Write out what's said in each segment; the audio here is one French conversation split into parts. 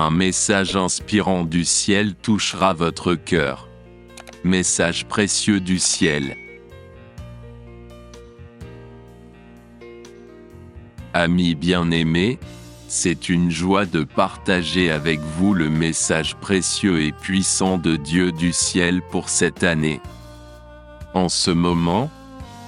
Un message inspirant du ciel touchera votre cœur. Message précieux du ciel. Amis bien-aimés, c'est une joie de partager avec vous le message précieux et puissant de Dieu du ciel pour cette année. En ce moment,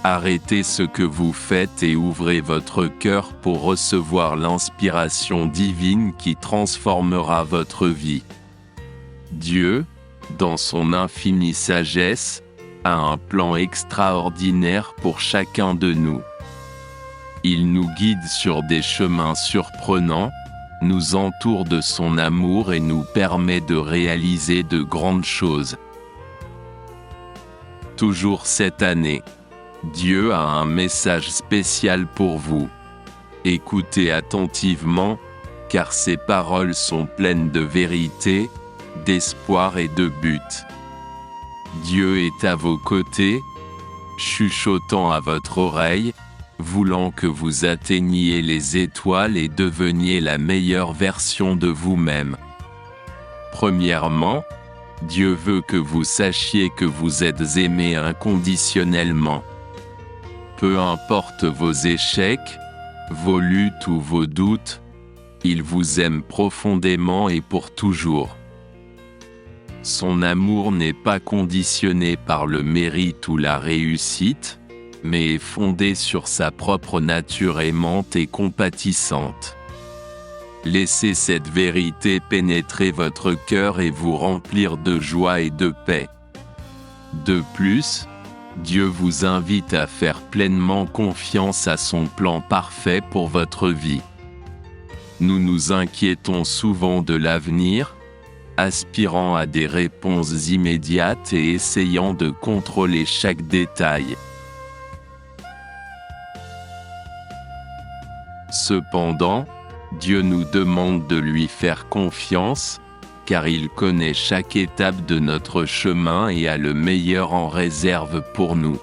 arrêtez ce que vous faites et ouvrez votre cœur pour recevoir l'inspiration divine qui transformera votre vie. Dieu, dans son infinie sagesse, a un plan extraordinaire pour chacun de nous. Il nous guide sur des chemins surprenants, nous entoure de son amour et nous permet de réaliser de grandes choses. Toujours cette année, Dieu a un message spécial pour vous. Écoutez attentivement, car ses paroles sont pleines de vérité, d'espoir et de but. Dieu est à vos côtés, chuchotant à votre oreille, voulant que vous atteigniez les étoiles et deveniez la meilleure version de vous-même. Premièrement, Dieu veut que vous sachiez que vous êtes aimé inconditionnellement. Peu importe vos échecs, vos luttes ou vos doutes, il vous aime profondément et pour toujours. Son amour n'est pas conditionné par le mérite ou la réussite, mais est fondé sur sa propre nature aimante et compatissante. Laissez cette vérité pénétrer votre cœur et vous remplir de joie et de paix. De plus, Dieu vous invite à faire pleinement confiance à son plan parfait pour votre vie. Nous nous inquiétons souvent de l'avenir, aspirant à des réponses immédiates et essayant de contrôler chaque détail. Cependant, Dieu nous demande de lui faire confiance, car il connaît chaque étape de notre chemin et a le meilleur en réserve pour nous.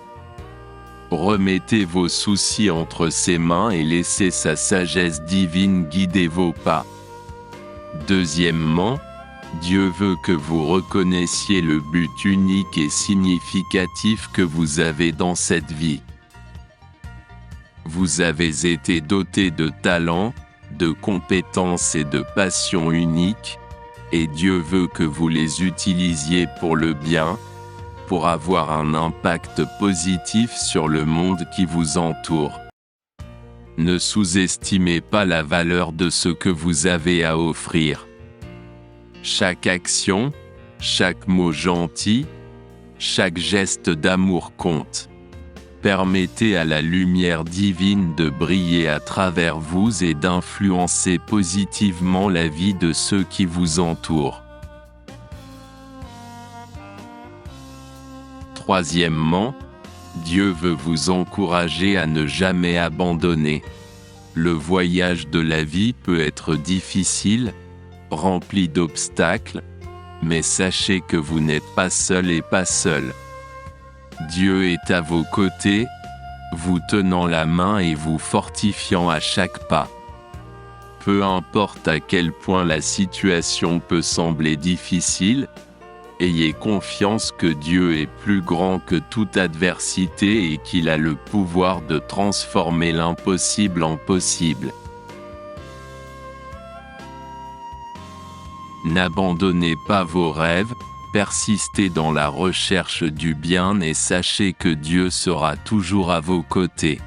Remettez vos soucis entre ses mains et laissez sa sagesse divine guider vos pas. Deuxièmement, Dieu veut que vous reconnaissiez le but unique et significatif que vous avez dans cette vie. Vous avez été doté de talents, de compétences et de passions uniques, et Dieu veut que vous les utilisiez pour le bien, pour avoir un impact positif sur le monde qui vous entoure. Ne sous-estimez pas la valeur de ce que vous avez à offrir. Chaque action, chaque mot gentil, chaque geste d'amour compte. Permettez à la lumière divine de briller à travers vous et d'influencer positivement la vie de ceux qui vous entourent. Troisièmement, Dieu veut vous encourager à ne jamais abandonner. Le voyage de la vie peut être difficile, rempli d'obstacles, mais sachez que vous n'êtes pas seul et pas seul. Dieu est à vos côtés, vous tenant la main et vous fortifiant à chaque pas. Peu importe à quel point la situation peut sembler difficile, ayez confiance que Dieu est plus grand que toute adversité et qu'il a le pouvoir de transformer l'impossible en possible. N'abandonnez pas vos rêves, persistez dans la recherche du bien et sachez que Dieu sera toujours à vos côtés.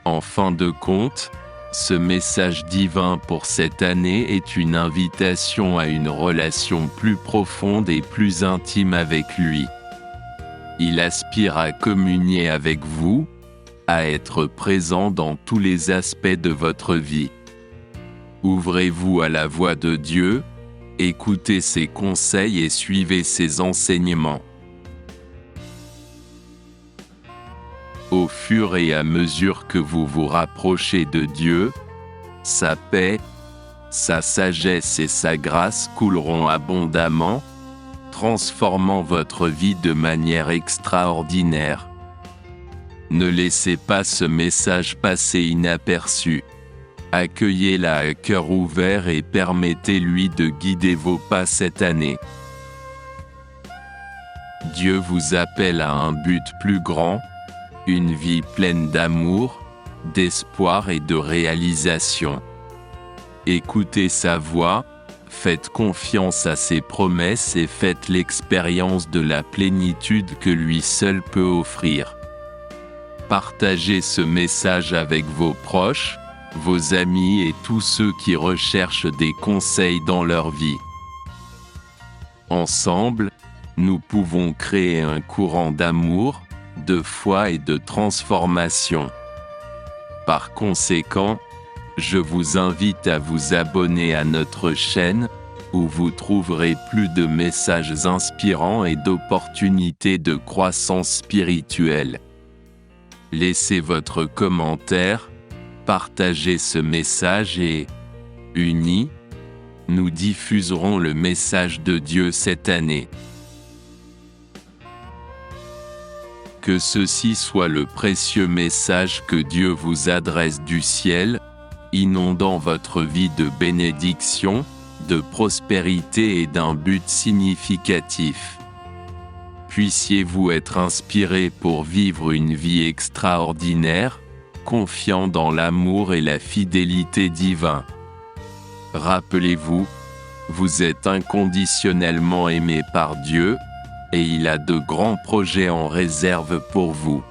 En fin de compte, ce message divin pour cette année est une invitation à une relation plus profonde et plus intime avec lui. Il aspire à communier avec vous, à être présent dans tous les aspects de votre vie. Ouvrez-vous à la voix de Dieu, écoutez ses conseils et suivez ses enseignements. Au fur et à mesure que vous vous rapprochez de Dieu, sa paix, sa sagesse et sa grâce couleront abondamment, transformant votre vie de manière extraordinaire. Ne laissez pas ce message passer inaperçu. Accueillez-la à cœur ouvert et permettez-lui de guider vos pas cette année. Dieu vous appelle à un but plus grand, une vie pleine d'amour, d'espoir et de réalisation. Écoutez sa voix, faites confiance à ses promesses et faites l'expérience de la plénitude que lui seul peut offrir. Partagez ce message avec vos proches, vos amis et tous ceux qui recherchent des conseils dans leur vie. Ensemble, nous pouvons créer un courant d'amour, de foi et de transformation. Par conséquent, je vous invite à vous abonner à notre chaîne, où vous trouverez plus de messages inspirants et d'opportunités de croissance spirituelle. Laissez votre commentaire, partagez ce message et, unis, nous diffuserons le message de Dieu cette année. Que ceci soit le précieux message que Dieu vous adresse du ciel, inondant votre vie de bénédiction, de prospérité et d'un but significatif. Puissiez-vous être inspiré pour vivre une vie extraordinaire, confiant dans l'amour et la fidélité divine. Rappelez-vous, vous êtes inconditionnellement aimé par Dieu, et il a de grands projets en réserve pour vous.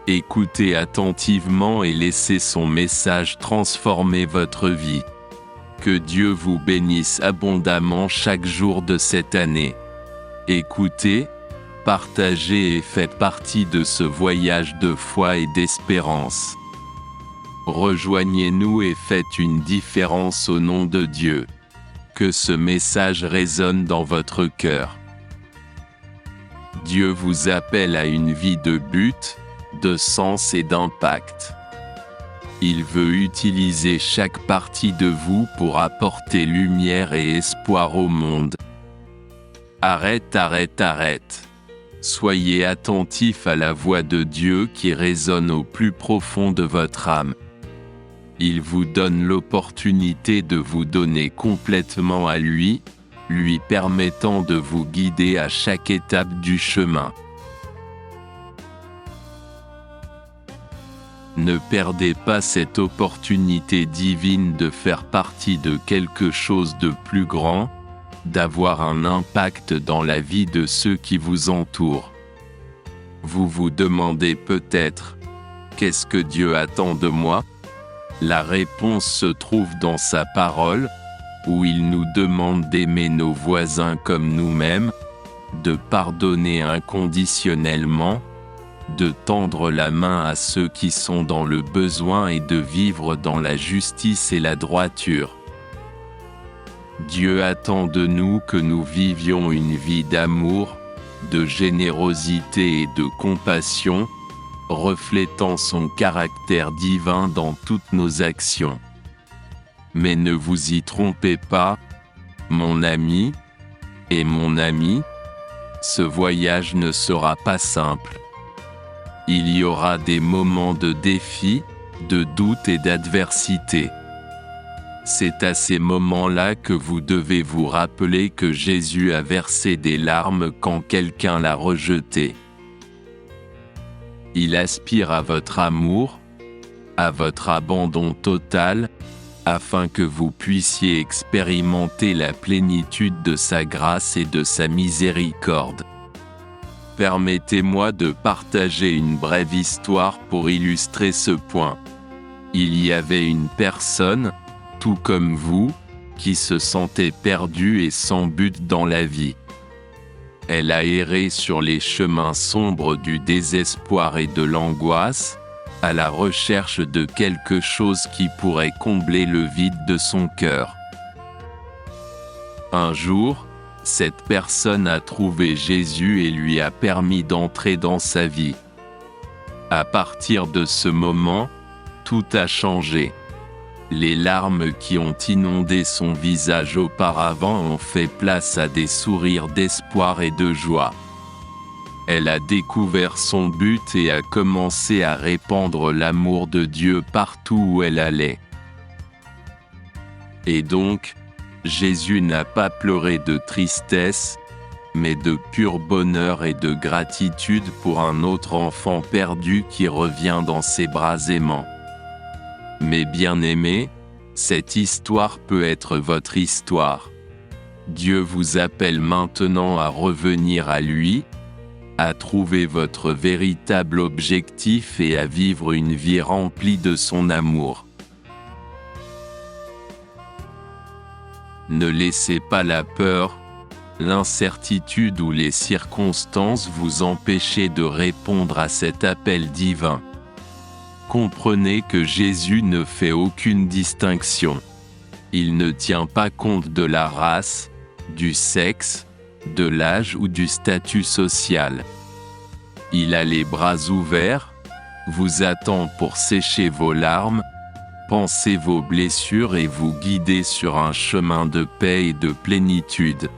Écoutez attentivement et laissez son message transformer votre vie. Que Dieu vous bénisse abondamment chaque jour de cette année. Écoutez, partagez et faites partie de ce voyage de foi et d'espérance. Rejoignez-nous et faites une différence au nom de Dieu. Que ce message résonne dans votre cœur. Dieu vous appelle à une vie de but, de sens et d'impact. Il veut utiliser chaque partie de vous pour apporter lumière et espoir au monde. Arrête. Soyez attentif à la voix de Dieu qui résonne au plus profond de votre âme. Il vous donne l'opportunité de vous donner complètement à lui, lui permettant de vous guider à chaque étape du chemin. Ne perdez pas cette opportunité divine de faire partie de quelque chose de plus grand, d'avoir un impact dans la vie de ceux qui vous entourent. Vous vous demandez peut-être, qu'est-ce que Dieu attend de moi ? La réponse se trouve dans sa parole, où il nous demande d'aimer nos voisins comme nous-mêmes, de pardonner inconditionnellement, de tendre la main à ceux qui sont dans le besoin et de vivre dans la justice et la droiture. Dieu attend de nous que nous vivions une vie d'amour, de générosité et de compassion, reflétant son caractère divin dans toutes nos actions. Mais ne vous y trompez pas, mon ami et mon amie, ce voyage ne sera pas simple. Il y aura des moments de défi, de doute et d'adversité. C'est à ces moments-là que vous devez vous rappeler que Jésus a versé des larmes quand quelqu'un l'a rejeté. Il aspire à votre amour, à votre abandon total, afin que vous puissiez expérimenter la plénitude de sa grâce et de sa miséricorde. Permettez-moi de partager une brève histoire pour illustrer ce point. Il y avait une personne, tout comme vous, qui se sentait perdue et sans but dans la vie. Elle a erré sur les chemins sombres du désespoir et de l'angoisse, à la recherche de quelque chose qui pourrait combler le vide de son cœur. Un jour, cette personne a trouvé Jésus et lui a permis d'entrer dans sa vie. À partir de ce moment, tout a changé. Les larmes qui ont inondé son visage auparavant ont fait place à des sourires d'espoir et de joie. Elle a découvert son but et a commencé à répandre l'amour de Dieu partout où elle allait. Et donc, Jésus n'a pas pleuré de tristesse, mais de pur bonheur et de gratitude pour un autre enfant perdu qui revient dans ses bras aimants. Mes bien-aimés, cette histoire peut être votre histoire. Dieu vous appelle maintenant à revenir à lui, à trouver votre véritable objectif et à vivre une vie remplie de son amour. Ne laissez pas la peur, l'incertitude ou les circonstances vous empêcher de répondre à cet appel divin. Comprenez que Jésus ne fait aucune distinction. Il ne tient pas compte de la race, du sexe, de l'âge ou du statut social. Il a les bras ouverts, vous attend pour sécher vos larmes, panser vos blessures et vous guider sur un chemin de paix et de plénitude.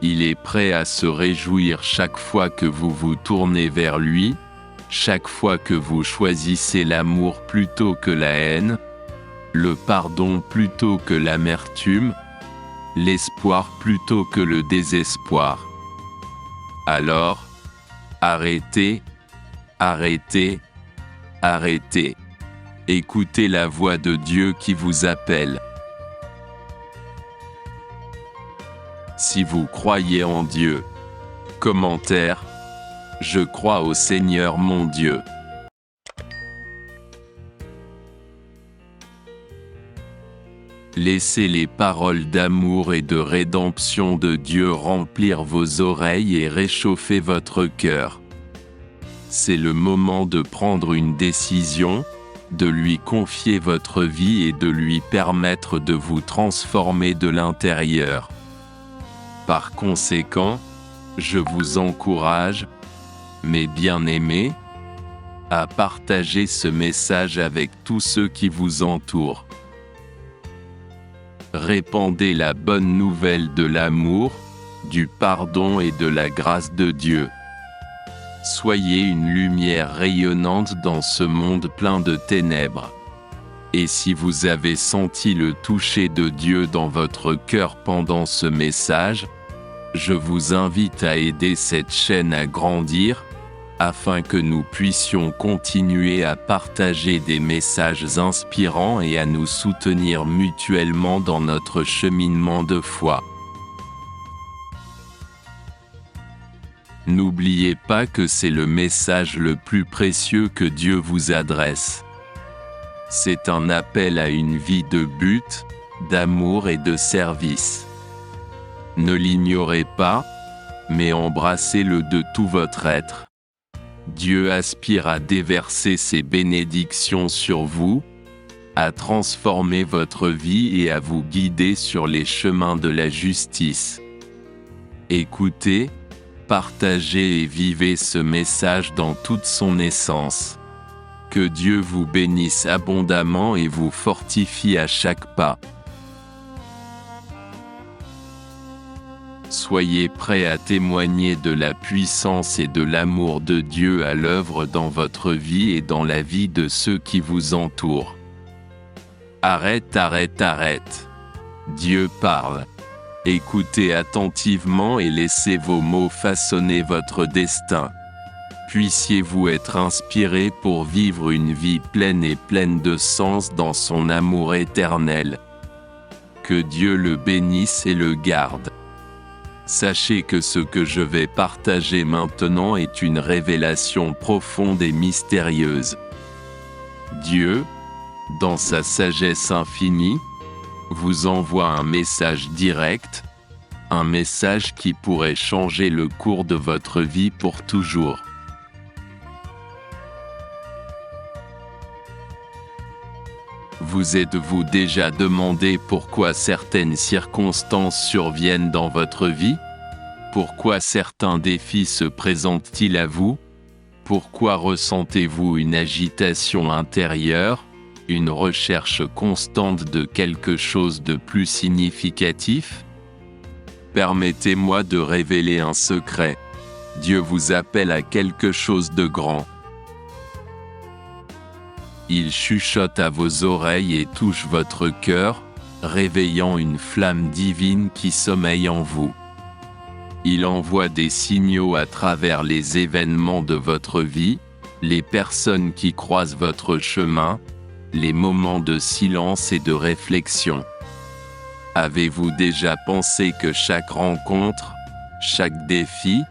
Il est prêt à se réjouir chaque fois que vous vous tournez vers lui, chaque fois que vous choisissez l'amour plutôt que la haine, le pardon plutôt que l'amertume, l'espoir plutôt que le désespoir. Alors, arrêtez, arrêtez, arrêtez. Écoutez la voix de Dieu qui vous appelle. Si vous croyez en Dieu. Commentaire. Je crois au Seigneur mon Dieu. Laissez les paroles d'amour et de rédemption de Dieu remplir vos oreilles et réchauffer votre cœur. C'est le moment de prendre une décision, de lui confier votre vie et de lui permettre de vous transformer de l'intérieur. Par conséquent, je vous encourage, mes bien-aimés, à partager ce message avec tous ceux qui vous entourent. Répandez la bonne nouvelle de l'amour, du pardon et de la grâce de Dieu. Soyez une lumière rayonnante dans ce monde plein de ténèbres. Et si vous avez senti le toucher de Dieu dans votre cœur pendant ce message, je vous invite à aider cette chaîne à grandir, afin que nous puissions continuer à partager des messages inspirants et à nous soutenir mutuellement dans notre cheminement de foi. N'oubliez pas que c'est le message le plus précieux que Dieu vous adresse. C'est un appel à une vie de but, d'amour et de service. Ne l'ignorez pas, mais embrassez-le de tout votre être. Dieu aspire à déverser ses bénédictions sur vous, à transformer votre vie et à vous guider sur les chemins de la justice. Écoutez, partagez et vivez ce message dans toute son essence. Que Dieu vous bénisse abondamment et vous fortifie à chaque pas. Soyez prêts à témoigner de la puissance et de l'amour de Dieu à l'œuvre dans votre vie et dans la vie de ceux qui vous entourent. Arrête, arrête, arrête. Dieu parle. Écoutez attentivement et laissez vos mots façonner votre destin. Puissiez-vous être inspiré pour vivre une vie pleine et pleine de sens dans son amour éternel. Que Dieu le bénisse et le garde. Sachez que ce que je vais partager maintenant est une révélation profonde et mystérieuse. Dieu, dans sa sagesse infinie, vous envoie un message direct, un message qui pourrait changer le cours de votre vie pour toujours. Vous êtes-vous déjà demandé pourquoi certaines circonstances surviennent dans votre vie? Pourquoi certains défis se présentent-ils à vous? Pourquoi ressentez-vous une agitation intérieure, une recherche constante de quelque chose de plus significatif? Permettez-moi de révéler un secret. Dieu vous appelle à quelque chose de grand. Il chuchote à vos oreilles et touche votre cœur, réveillant une flamme divine qui sommeille en vous. Il envoie des signaux à travers les événements de votre vie, les personnes qui croisent votre chemin, les moments de silence et de réflexion. Avez-vous déjà pensé que chaque rencontre, chaque défi,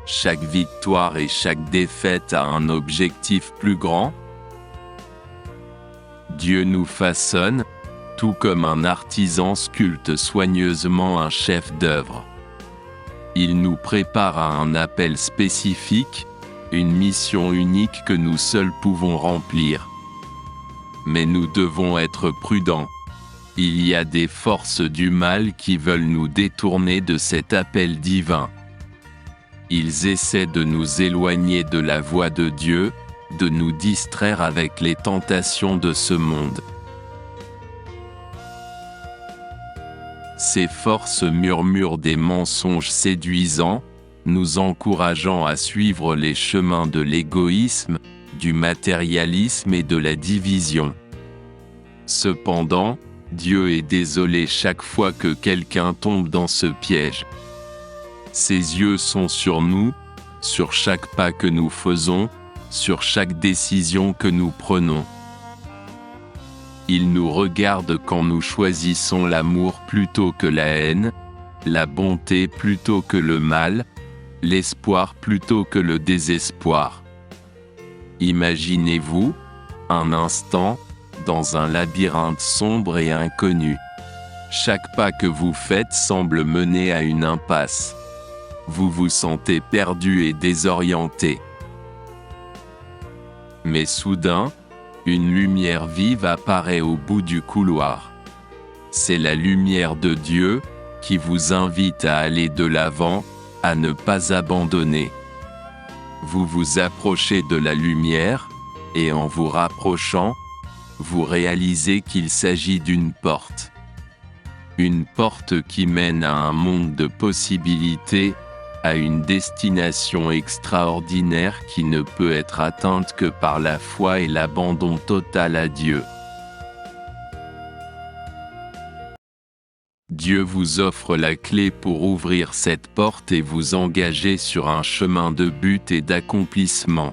chaque victoire et chaque défaite a un objectif plus grand ? Dieu nous façonne, tout comme un artisan sculpte soigneusement un chef-d'œuvre. Il nous prépare à un appel spécifique, une mission unique que nous seuls pouvons remplir. Mais nous devons être prudents. Il y a des forces du mal qui veulent nous détourner de cet appel divin. Ils essaient de nous éloigner de la voie de Dieu, de nous distraire avec les tentations de ce monde. Ces forces murmurent des mensonges séduisants, nous encourageant à suivre les chemins de l'égoïsme, du matérialisme et de la division. Cependant, Dieu est désolé chaque fois que quelqu'un tombe dans ce piège. Ses yeux sont sur nous, sur chaque pas que nous faisons, sur chaque décision que nous prenons. Il nous regarde quand nous choisissons l'amour plutôt que la haine, la bonté plutôt que le mal, l'espoir plutôt que le désespoir. Imaginez-vous, un instant, dans un labyrinthe sombre et inconnu. Chaque pas que vous faites semble mener à une impasse. Vous vous sentez perdu et désorienté. Mais soudain, une lumière vive apparaît au bout du couloir. C'est la lumière de Dieu, qui vous invite à aller de l'avant, à ne pas abandonner. Vous vous approchez de la lumière, et en vous rapprochant, vous réalisez qu'il s'agit d'une porte. Une porte qui mène à un monde de possibilités, à une destination extraordinaire qui ne peut être atteinte que par la foi et l'abandon total à Dieu. Dieu vous offre la clé pour ouvrir cette porte et vous engager sur un chemin de but et d'accomplissement.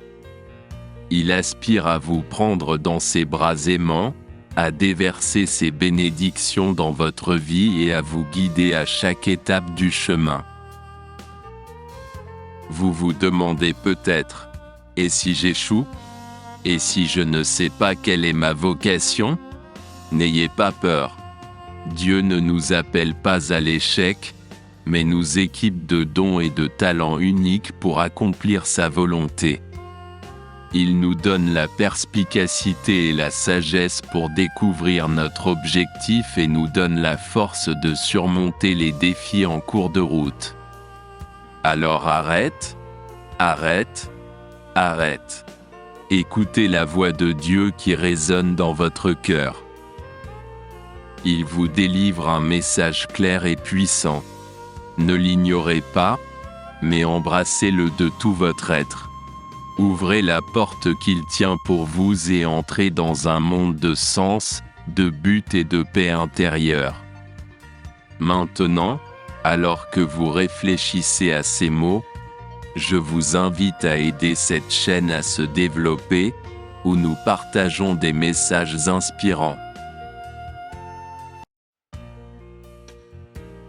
Il aspire à vous prendre dans ses bras aimants, à déverser ses bénédictions dans votre vie et à vous guider à chaque étape du chemin. Vous vous demandez peut-être, et si j'échoue ? Et si je ne sais pas quelle est ma vocation ? N'ayez pas peur. Dieu ne nous appelle pas à l'échec, mais nous équipe de dons et de talents uniques pour accomplir sa volonté. Il nous donne la perspicacité et la sagesse pour découvrir notre objectif et nous donne la force de surmonter les défis en cours de route. Alors arrête, arrête, arrête. Écoutez la voix de Dieu qui résonne dans votre cœur. Il vous délivre un message clair et puissant. Ne l'ignorez pas, mais embrassez-le de tout votre être. Ouvrez la porte qu'il tient pour vous et entrez dans un monde de sens, de but et de paix intérieure. Maintenant, alors que vous réfléchissez à ces mots, je vous invite à aider cette chaîne à se développer, où nous partageons des messages inspirants.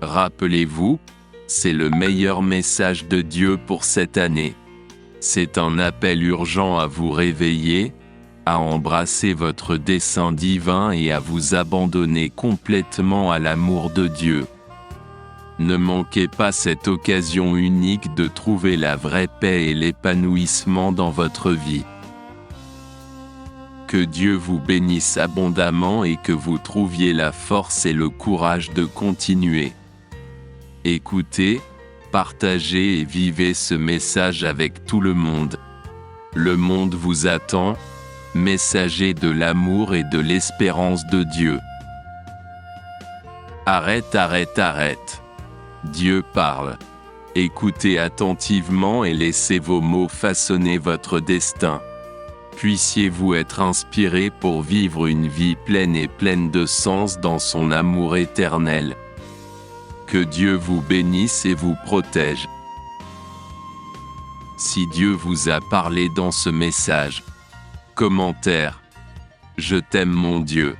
Rappelez-vous, c'est le meilleur message de Dieu pour cette année. C'est un appel urgent à vous réveiller, à embrasser votre dessein divin et à vous abandonner complètement à l'amour de Dieu. Ne manquez pas cette occasion unique de trouver la vraie paix et l'épanouissement dans votre vie. Que Dieu vous bénisse abondamment et que vous trouviez la force et le courage de continuer. Écoutez, partagez et vivez ce message avec tout le monde. Le monde vous attend, messager de l'amour et de l'espérance de Dieu. Arrête, arrête, arrête. Dieu parle. Écoutez attentivement et laissez vos mots façonner votre destin. Puissiez-vous être inspiré pour vivre une vie pleine et pleine de sens dans son amour éternel. Que Dieu vous bénisse et vous protège. Si Dieu vous a parlé dans ce message, commentaire. Je t'aime mon Dieu.